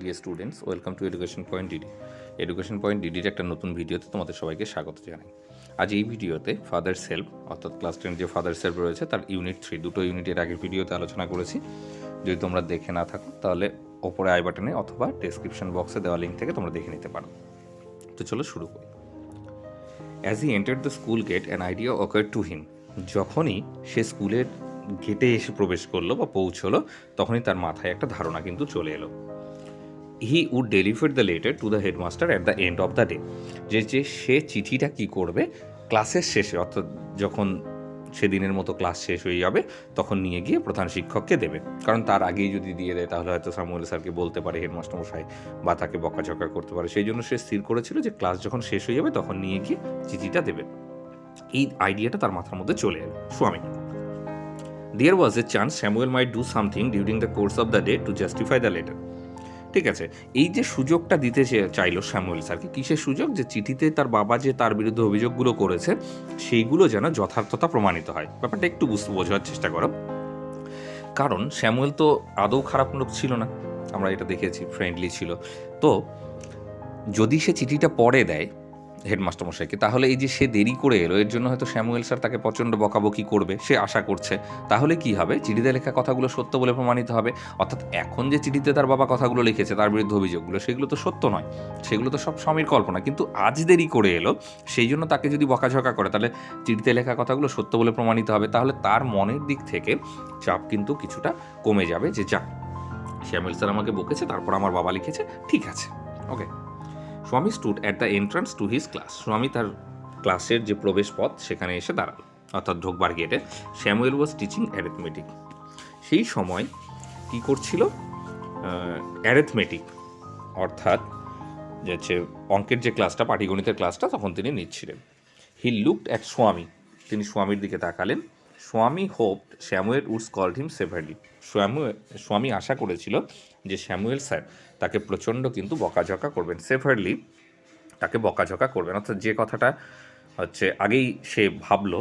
Deer students, welcome to education point DD. Education point ডিডির একটা নতুন ভিডিওতে তোমাদের সবাইকে স্বাগত জানাই। আজ এই ভিডিওতে ফাদার সেলফ অর্থাৎ ক্লাস 10 যে ফাদার সেলফ রয়েছে তার ইউনিট 3 দুটো ইউনিটের আগের ভিডিওতে আলোচনা করেছি। যদি তোমরা দেখে না থাকো তাহলে ওপরে আই বাটনে অথবা ডেসক্রিপশন বক্সে দেওয়া লিঙ্ক থেকে তোমরা দেখে নিতে পারো। তো চলো শুরু করি। As he entered the school gate an idea occurred to him. যখনই সে স্কুলের গেটে এসে প্রবেশ করলো বা পৌঁছলো তখনই তার মাথায় একটা ধারণা কিন্তু চলে এলো। He would deliver the letter to the headmaster at the end of the day. যে সে চিঠিটা কি করবে ক্লাসের শেষে, অর্থাৎ যখন সেদিনের মতো ক্লাস শেষ হয়ে যাবে তখন নিয়ে গিয়ে প্রধান শিক্ষককে দেবে। কারণ তার আগেই যদি দিয়ে দেয় তাহলে হয়তো স্যামুয়েল স্যারকে বলতে পারে হেডমাস্টার মশাই, বা তাকে বকাঝকা করতে পারে। সেই জন্য সে স্থির করেছিল যে ক্লাস যখন শেষ হয়ে যাবে তখন নিয়ে গিয়ে চিঠিটা দেবে। এই আইডিয়াটা তার মাথার মধ্যে চলে এলো স্বামী। There was a chance Samuel might do something during the course of the day to justify the letter. ঠিক আছে, এই যে সুযোগটা দিতে চাইলো স্যামুয়েল স্যারকে, কিসের সুযোগ? যে চিঠিতে তার বাবা যে তার বিরুদ্ধে অভিযোগগুলো করেছে সেইগুলো যেন যথার্থতা প্রমাণিত হয়। ব্যাপারটা একটু বোঝার চেষ্টা করো। কারণ স্যামুয়েল তো আদৌ খারাপ লোক ছিল না, আমরা এটা দেখেছি, ফ্রেন্ডলি ছিল। তো যদি সে চিঠিটা পড়ে দেয় হেডমাস্টার মশাইকে, তাহলে এই যে সে দেরি করে এলো এর জন্য হয়তো স্যামুয়েল স্যার তাকে প্রচণ্ড বকাবকি করবে, সে আশা করছে। তাহলে কি হবে? চিঠিতে লেখা কথাগুলো সত্য বলে প্রমাণিত হবে। অর্থাৎ এখন যে চিঠিতে তার বাবা কথাগুলো লিখেছে, তার বিরুদ্ধে অভিযোগগুলো, সেগুলো তো সত্য নয়, সেগুলো তো সব স্বামীর কল্পনা। কিন্তু আজ দেরি করে এলো, সেই জন্য তাকে যদি বকাঝকা করে তাহলে চিঠিতে লেখা কথাগুলো সত্য বলে প্রমাণিত হবে। তাহলে তার মনের দিক থেকে চাপ কিন্তু কিছুটা কমে যাবে, যে যাক স্যামুয়েল স্যার আমাকে বকেছে, তারপর আমার বাবা লিখেছে, ঠিক আছে, ওকে। স্বামী stood at the entrance to his class. স্বামী তার ক্লাসের যে প্রবেশ পথ সেখানে এসে দাঁড়ালো, অর্থাৎ ঢোকবার গেটে। Samuel was teaching arithmetic. সেই সময় কী করছিল? অ্যারিথমেটিক অর্থাৎ যে হচ্ছে অঙ্কের যে ক্লাসটা, পাটিগণিতের ক্লাসটা তখন তিনি নিচ্ছিলেন। হি লুকড অ্যাট স্বামী। তিনি স্বামীর দিকে তাকালেন। Swami hoped Samuel would scold him severely. Swami আশা করেছিল যে স্যামুয়েল স্যার তাকে প্রচণ্ড কিন্তু বকাঝকা করবেন। সেভারলি তাকে বকাঝকা করবেন, অর্থাৎ যে কথাটা হচ্ছে আগেই সে ভাবলো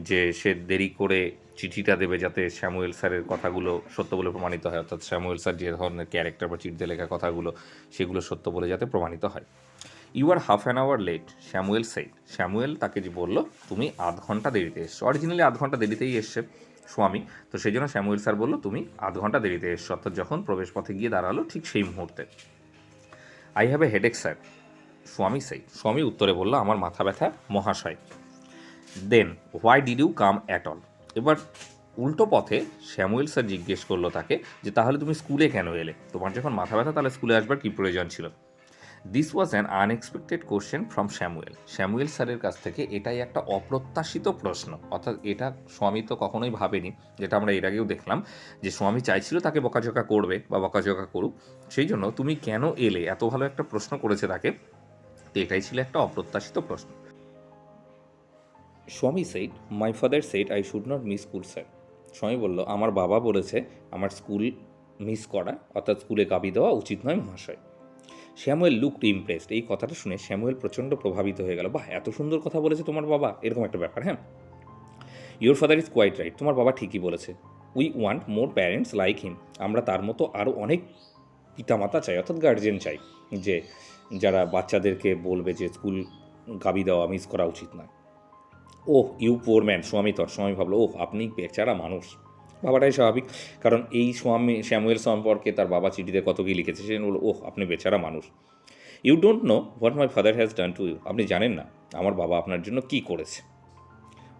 যে সে দেরি করে চিঠিটা দেবে যাতে স্যামুয়েল স্যারের কথাগুলো সত্য বলে প্রমাণিত হয়, অর্থাৎ স্যামুয়েল স্যার যে ধরনের ক্যারেক্টার বা চিঠিতে লেখা কথাগুলো সেগুলো সত্য বলে যাতে প্রমাণিত হয়। You are half an hour late, Samuel said. Samuel তাকে যে বললো তুমি আধ ঘন্টা দেরিতে এসছো। অরিজিনালি আধ ঘন্টা দেরিতেই এসছে স্বামী, তো সেই জন্য স্যামুয়েল স্যার বললো তুমি আধ ঘন্টা দেরিতে এসছো, অর্থাৎ যখন প্রবেশ পথে গিয়ে দাঁড়ালো ঠিক সেই মুহূর্তে। I have a headache sir, Swami said. Swami উত্তরে বললো আমার মাথা ব্যথা মহাশয়। Then why did you come at all. এবার উল্টো পথে স্যামুয়েল স্যার জিজ্ঞেস করলো তাকে যে তাহলে তুমি স্কুলে কেন এলে? তোমার যখন মাথা ব্যথা তাহলে স্কুলে আসবার কী প্রয়োজন ছিল? This was an unexpected question from Samuel. Samuel স্যারের কাছ থেকে এটাই একটা অপ্রত্যাশিত প্রশ্ন, অর্থাৎ এটা স্বামী তো কখনোই ভাবেনি, যেটা আমরা এর আগেও দেখলাম যে স্বামী চাইছিল তাকে বকাঝকা করবে বা বকাঝকা করুক, সেই জন্য তুমি কেন এলে এত ভালো একটা প্রশ্ন করেছে তাকে। তো এটাই ছিল একটা অপ্রত্যাশিত প্রশ্ন। স্বামী said my father said I should not miss school sir. স্বামী বলল আমার বাবা বলেছে আমার স্কুল মিস করা, অর্থাৎ স্কুলে গাবি দেওয়া উচিত নয় মহাশয়। Samuel looked impressed. এই কথাটা শুনে স্যামুয়েল প্রচণ্ড প্রভাবিত হয়ে গেল। বাহ, এত সুন্দর কথা বলেছে তোমার বাবা, এরকম একটা ব্যাপার। হ্যাঁ, your father is quite right, তোমার বাবা ঠিকই বলেছে। We want more parents like him. আমরা তার মতো আরও অনেক পিতামাতা চাই, অর্থাৎ গার্জিয়ান চাই, যে যারা বাচ্চাদেরকে বলবে যে স্কুল গাবি দেওয়া মিস করা উচিত নয়। ওহ ইউ পোর ম্যান, স্বামী ভাবলো ওহ আপনি বেচারা মানুষ। বাবাটাই স্বাভাবিক, কারণ এই স্যামুয়েল সম্পর্কে তার বাবা চিঠিতে কত কী লিখেছে, সে বললো ওহ আপনি বেচারা মানুষ। You don't know what my father has done to you. আপনি জানেন না আমার বাবা আপনার জন্য কী করেছে।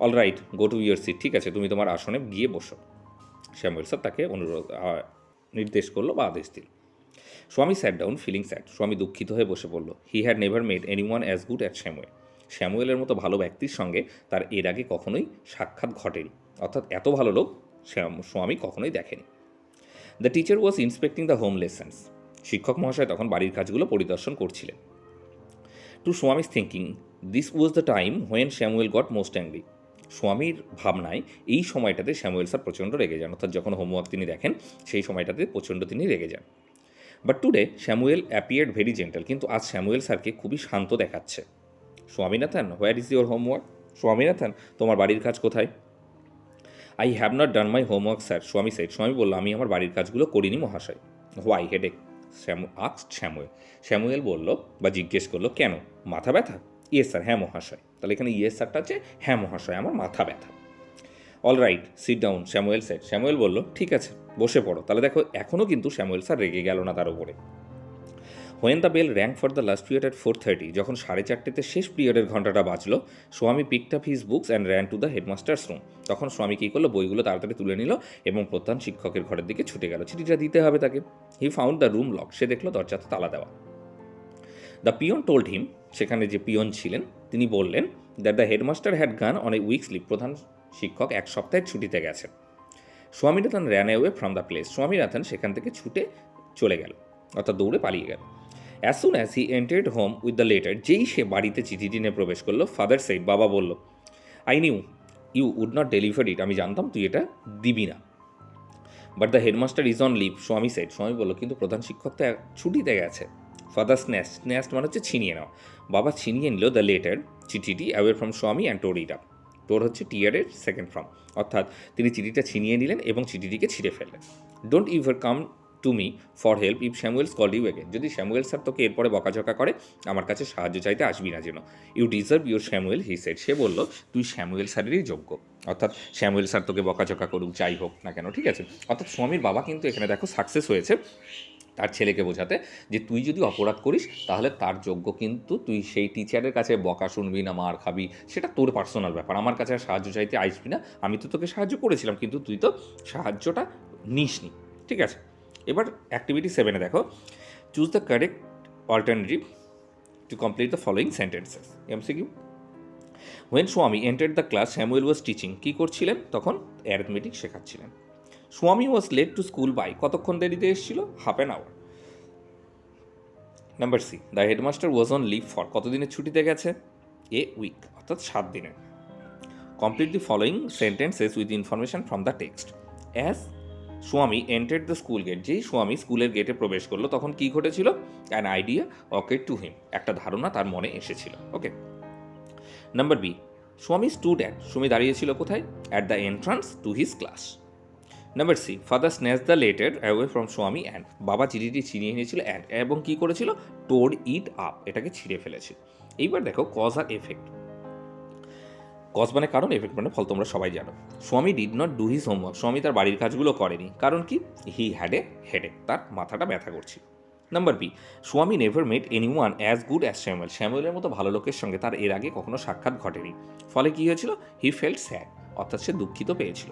All right go to your seat, ঠিক আছে তুমি তোমার আসনে গিয়ে বসো। স্যামুয়েল স্যার তাকে নির্দেশ করলো বা আদেশ দিল। স্বামী স্যাট ডাউন ফিলিং স্যাড। স্বামী দুঃখিত হয়ে বসে পড়ল। He had never made any one as good at Samuel. স্যামুয়েলের মতো ভালো ব্যক্তির সঙ্গে তার এর আগে কখনোই সাক্ষাৎ ঘটেনি, অর্থাৎ এত ভালো লোক স্বামী কখনোই দেখেনি। The teacher was inspecting the home lessons. শিক্ষক মহাশয় তখন বাড়ির কাজগুলো পরিদর্শন করছিলেন। To Swami's thinking this was the time when Samuel got most angry. স্বামীর ভাবনায় এই সময়টাতে স্যামুয়েল স্যার প্রচণ্ড রেগে যান, অর্থাৎ যখন হোমওয়ার্ক তিনি দেখেন সেই সময়টাতে প্রচণ্ড তিনি রেগে যান। But today Samuel appeared very gentle. কিন্তু আজ স্যামুয়েল স্যারকে খুবই শান্ত দেখাচ্ছে। Swaminathan where is your homework. Swaminathan তোমার বাড়ির কাজ কোথায়? I have not done my homework sir, স্বামী বলল আমি আমার বাড়ির কাজগুলো করিনি মহাশয়। হোয়াই হেডেক, শ্যামুয়েল বলল বা জিজ্ঞেস করলো, কেন, মাথা ব্যথা? ইয়েস স্যার, হ্যাঁ মহাশয়। তাহলে এখানে ইয়েস স্যারটা হচ্ছে হ্যাঁ মহাশয়, আমার মাথা ব্যথা। All right, sit down, Samuel said. Samuel বলল, ঠিক আছে, বসে পড়ো। তাহলে দেখো এখনও কিন্তু শ্যামুয়েল স্যার রেগে গেল না তার উপরে। When the bell rank for the last period at 4:30, যখন 4:30 শেষ পিরিয়ডের ঘন্টাটা বাজলো, Swami picked up his books and ran to the headmaster's room. তখন স্বামী কী করলো, বইগুলো তাড়াতাড়ি তুলে নিল এবং প্রধান শিক্ষকের ঘরের দিকে ছুটে গেল। চিঠিটা দিতে হবে তাকে। He found the room lock, সে দেখলো দরজাতে তালা দেওয়া। দ্য পিয়ন টোল্ড হিম, সেখানে যে পিয়ন ছিলেন তিনি বললেন, that the headmaster had gone on a week's leave, প্রধান শিক্ষক 1 সপ্তাহের ছুটিতে গেছেন। Swaminathan ran away from the place, Swaminathan সেখান থেকে ছুটে চলে গেল, অর্থাৎ দৌড়ে পালিয়ে গেল। As soon as he entered home with the letter, যেই সে বাড়িতে চিঠিটি নিয়ে প্রবেশ করলো, ফাদার সেড, বাবা বলল, I knew you would not deliver it, আমি জানতাম তুই এটা দিবি না। But the headmaster is on leave, Swami said, Swami বলল, কিন্তু প্রধান শিক্ষক তো ছুটিতে গেছে। ফাদার স্ন্যাস্ট মানে হচ্ছে ছিনিয়ে নেওয়া। বাবা ছিনিয়ে নিল দ্য লেটার, চিঠিটি, অ্যাওয়ে ফ্রম স্বামী অ্যান্ড টোর ইট আপ। টোর হচ্ছে টিয়ারের সেকেন্ড ফর্ম, অর্থাৎ তিনি চিঠিটা ছিনিয়ে নিলেন এবং চিঠিটিকে ছিঁড়ে ফেললেন। Don't ever come to me for help if Samuel scold you again, যদি স্যামুয়েল স্যার তোকে এরপরে বকাঝকা করে আমার কাছে সাহায্য চাইতে আসবি না যেন। You deserve your Samuel, he said, সে বলল তুই স্যামুয়েল স্যারেরই যোগ্য, অর্থাৎ স্যামুয়েল স্যার তোকে বকাঝকা করুক যাই হোক না কেন, ঠিক আছে। অর্থাৎ স্বামীর বাবা কিন্তু এখানে দেখো সাকসেস হয়েছে তার ছেলেকে বোঝাতে যে তুই যদি অপরাধ করিস তাহলে তার যোগ্য, কিন্তু তুই সেই টিচারের কাছে বকা শুনবি না, মার খাবি, সেটা তোর পার্সোনাল ব্যাপার, আমার কাছে আর সাহায্য চাইতে আসবি না। আমি তো তোকে সাহায্য করেছিলাম কিন্তু তুই তো সাহায্যটা নিসনি, ঠিক আছে। এবার অ্যাক্টিভিটি 7-এ দেখো, choose the correct alternative to complete the following sentences. MCQ. When Swami entered the class, Samuel was teaching, কী করছিলেন তখন? অ্যারিথমেটিক শেখাচ্ছিলেন। Swami was late to school by, কতক্ষণ দেরিতে এসেছিল? Half an hour. Number C, the headmaster was on leave for, কতদিনের ছুটিতে গেছে? এ উইক, অর্থাৎ 7 দিনের। Complete the following sentences with information from the text. As Swami entered the school gate, যেই স্বামী স্কুলের গেটে প্রবেশ করলো তখন কী ঘটেছিল? An idea occurred to him, একটা ধারণা তার মনে এসেছিল। Okay. Number B, Swami stood at, Swami দাঁড়িয়েছিল কোথায়? At the entrance to his class. Number C, father snatch the letter away from Swami and, বাবা চিঠিটি ছিনিয়ে নিয়েছিল অ্যান্ড, এবং কী করেছিল? টোর ইট আপ, এটাকে ছিঁড়ে ফেলেছে। এইবার দেখো কজ আর এফেক্ট। কজ মানে কারণ, এফেক্ট মানে ফল, তোমরা সবাই জানো। স্বামী did not do his homework, স্বামী তার বাড়ির কাজগুলো করেনি, কারণ কি? হি হ্যাড এ হেডেক, তার মাথাটা ব্যথা করছিল। Number B, Swami never met any one as good as Samuel, স্যামুয়েলের মতো ভালো লোকের সঙ্গে তার এর আগে কখনো সাক্ষাৎ ঘটেনি, ফলে কী হয়েছিল? হি ফেল্ট স্যাড, অর্থাৎ সে দুঃখিত পেয়েছিল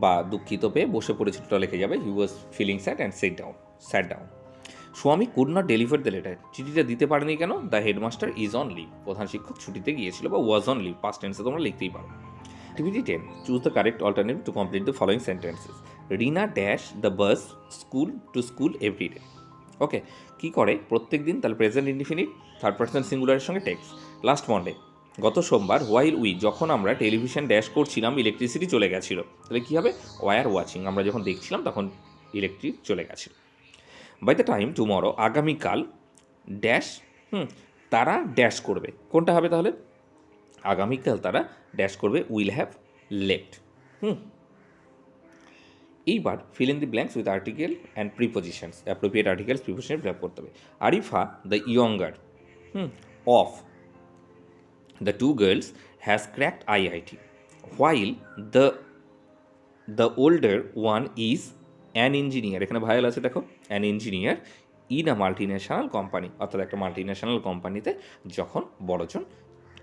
বা দুঃখিত পেয়ে বসে পড়েছিলটা লিখে যাবে, he was feeling sad and sat down. Swami could not deliver the letter, চিঠিটা দিতে পারেনি কেন? The headmaster is on leave, প্রধান শিক্ষক ছুটিতে গিয়েছিল, বা ওয়াজ অন লিভ, পাস্ট টেন্সে তোমরা লিখতেই পারো। Activity 10, choose the correct alternative to complete the following sentences. Reena dash the bus school to school every day. Okay, কী করে প্রত্যেক দিন? তাহলে প্রেজেন্ট ইনডিফিনিট, থার্ড পার্সন সিঙ্গুলারের সঙ্গে টেক্সট। লাস্ট মন্ডে, গত সোমবার, হোয়াইল উই, যখন আমরা টেলিভিশন ড্যাশ করছিলাম ইলেকট্রিসিটি চলে গেছিলো, তাহলে কী হবে? ওয়ার ওয়াচিং, আমরা যখন দেখছিলাম তখন ইলেকট্রিক চলে গেছিলো। বাই দ্য টাইম টুমরো, আগামীকাল, ড্যাশ, তারা ড্যাশ করবে, কোনটা হবে তাহলে? আগামীকাল তারা ড্যাশ করবে, উইল হ্যাভ লেফট। এইবার fill in the blanks with article and prepositions, appropriate articles preposition fill up করতে হবে। Arifa the younger of the two girls has cracked IIT, while the older one is an engineer, এখানে ভায়াল আছে দেখো, an engineer in a multinational company, অর্থাৎ একটা multinational কোম্পানিতে যখন বড়জন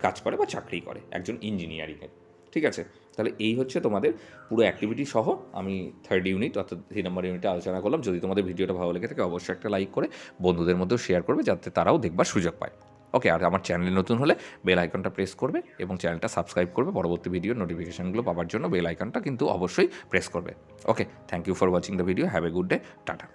কাজ করে বা চাকরি করে, একজন ইঞ্জিনিয়ারিংয়ের, ঠিক আছে। তাহলে এই হচ্ছে তোমাদের পুরো অ্যাক্টিভিটি সহ আমি 3rd ইউনিট অর্থাৎ 3 নম্বর ইউনিটে আলোচনা করলাম। যদি তোমাদের ভিডিওটা ভালো লেগে থাকে অবশ্যই একটা লাইক করে বন্ধুদের মধ্যেও শেয়ার করবে, যাতে তারাও দেখবার সুযোগ পায়। ওকে, আর আমার চ্যানেলে নতুন হলে বেল আইকনটা প্রেস করবে এবং চ্যানেলটা সাবস্ক্রাইব করবে, পরবর্তী ভিডিও নোটিফিকেশানগুলো পাওয়ার জন্য বেল আইকনটা কিন্তু অবশ্যই প্রেস করবে। Okay, thank you for watching the video, have a good day, tata.